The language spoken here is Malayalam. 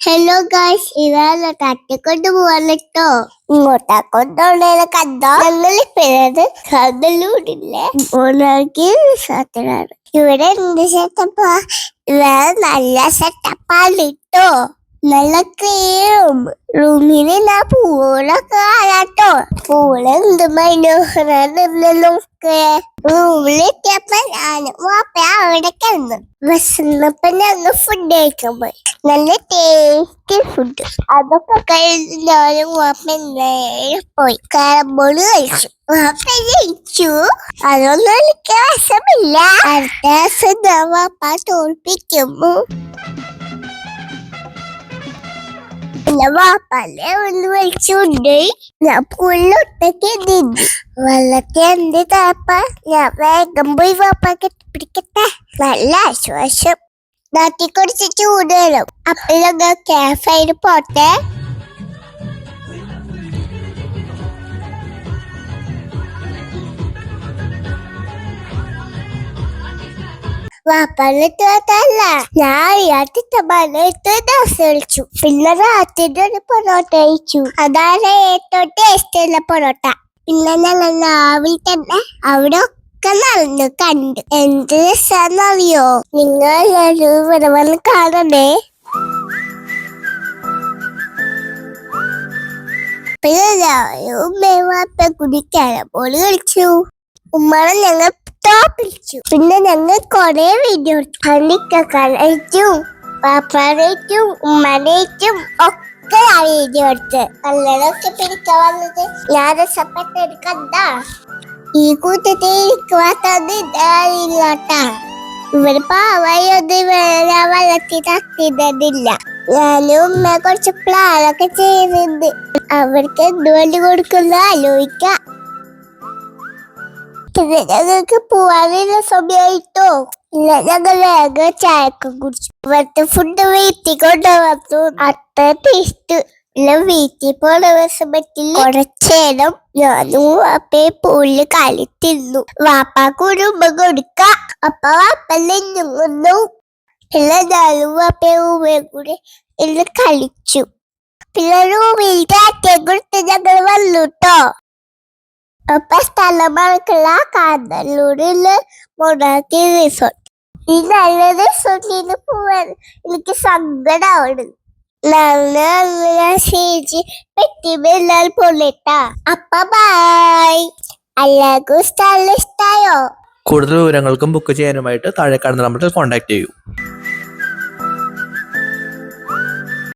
ഹലോ ഗായ്സ്, ഇതാണ് തട്ടിക്കൊണ്ട് പോവാട്ടോ. ഇങ്ങോട്ടാ കൊണ്ടുപോണേനെ കണ്ടോ? ഞങ്ങളിപ്പത് കടലൂടില്ലേ റിസോർട്ടിലാണ്. ഇവിടെ എന്ത് സെറ്റപ്പാ? ഇവിടെ നല്ല സെറ്റപ്പാണിട്ടോ. നല്ല ക്ലീൻ റൂമിന് ഞാൻ പൂളൊക്കെ ആയാട്ടോ. പൂള് എന്ത് മനോഹരല്ലോ. റൂമിലെത്തിയപ്പോ ഞാനും അവിടെ കിടന്നു. വിശന്നപ്പോ ഞങ്ങൾ ഫുഡ് കഴിക്കാൻ പോയി. നല്ല ടേസ്റ്റി ഫുഡ്. അതൊക്കെ കഴിഞ്ഞ് ഞാനും നേരെ പോയി കാരംബോള് കഴിച്ചു. ജയിച്ചു. അതൊന്നും എനിക്ക് വശമില്ല. അടുത്ത ദിവസം ഞാൻ വാപ്പ തോൽപ്പിക്കുമ്പോ പിന്നെ വാപ്പാലെ ഒന്ന് വലിച്ചുകൊണ്ട് ഞാൻ പുല്ലൊട്ടൊക്കെ നിന്ന് വെള്ളത്തെ എന്ത് താപ്പ ഞാൻ വേഗം പോയി വാപ്പ കെട്ടിപ്പിടിക്കട്ടെ. നല്ല ആശ്വാസം. നാട്ടിൽ കുറച്ച് ചൂട് വേണം. അപ്പൊ ഞങ്ങൾ കാഫേയിൽ പോട്ടെ. വാപ്പാലിട്ടല്ല ഞാൻ അറിയാത്ത മലയിട്ട് ദോശ കഴിച്ചു. പിന്നെ രാത്രി ഒരു പൊറോട്ട കഴിച്ചു. അതാണ് ഏറ്റവും ടേസ്റ്റ് ഉള്ള പൊറോട്ട. പിന്നെ ഞങ്ങൾ രാവിലെ തന്നെ അവിടെ ഒക്കെ നടന്നു കണ്ട്. എന്ത് രസാന്നറിയോ? നിങ്ങൾ ഇവിടെ വന്ന് കാണണേ. പിന്നെ ഉമ്മയും വാപ്പ കൂടി കാരംബോൾ കളിച്ചു. ഉമ്മനെ ഞങ്ങൾ പിടിച്ചു. പിന്നെ ഞങ്ങൾ കൊറേ വീഡിയോ കളിക്കും. പാപ്പാനേറ്റും ഉമ്മനേറ്റും ഒക്കെ ആ വീഡിയോ എടുത്ത് കല്ലടൊക്കെ പിടിക്കാൻ വന്നത് ഞാൻ രസപ്പെട്ടെടുക്കണ്ട. ഈ കൂട്ടത്തിൽ ഇരിക്കുവാട്ടാ. ഇവര് പാവയൊന്നും വെള്ളത്തിൽ തട്ടിയില്ല. ഞാനും ഉമ്മ കുറച്ച് പ്ലാനൊക്കെ ചെയ്യുന്നുണ്ട്. അവർക്ക് എന്തുകൊണ്ട് കൊടുക്കുന്ന ആലോചിക്കാം. ഞങ്ങൾക്ക് പോവാനുള്ള സമയമായിട്ടോ. ഇല്ല, ഞങ്ങൾ വേഗം ചായക്കെ കുടിച്ചു. ഇവിടുത്തെ ഫുഡ് വീട്ടിൽ കൊണ്ടുവന്നു. അത്ര ടേസ്റ്റ് ഇല്ല. വീട്ടിൽ പോണ ദിവസം പറ്റില്ല. കുറച്ചേരം ഞാനും വാപ്പയെ പൂളില് കളിത്തിരുന്നു. വാപ്പാക്ക് ഒരു ഉമ്മ കൊടുക്ക. അപ്പൊ വാപ്പല്ലും കൊന്നു. പിന്നെ ഞാനും വാപ്പയും ഉമ്മയും കൂടെ ഇന്ന് കളിച്ചു. പിന്നെ റൂമിൽ കാറ്റേ കൊടുത്ത് ഞങ്ങൾ വന്നുട്ടോ. അപ്പൊ സ്ഥലമാർക്കുള്ള കാന്തല്ലൂരില് മൊണാക്കി റിസോർട്ട്. ഈ നല്ല റിസോർട്ടിന് പോവാൻ എനിക്ക് സങ്കടമാണ്. നല്ല സ്റ്റേജ് പെട്ടിമെല്ലാൽ പൊള്ളിട്ടാ. അപ്പൊ ബൈ. എല്ലാവർക്കും സ്ഥലം ഇഷ്ടായോ? കൂടുതൽ വിവരങ്ങൾക്കും ബുക്ക് ചെയ്യാനുമായിട്ട് താഴെ കാണുന്ന നമ്പറിൽ കോൺടാക്ട് ചെയ്യൂ.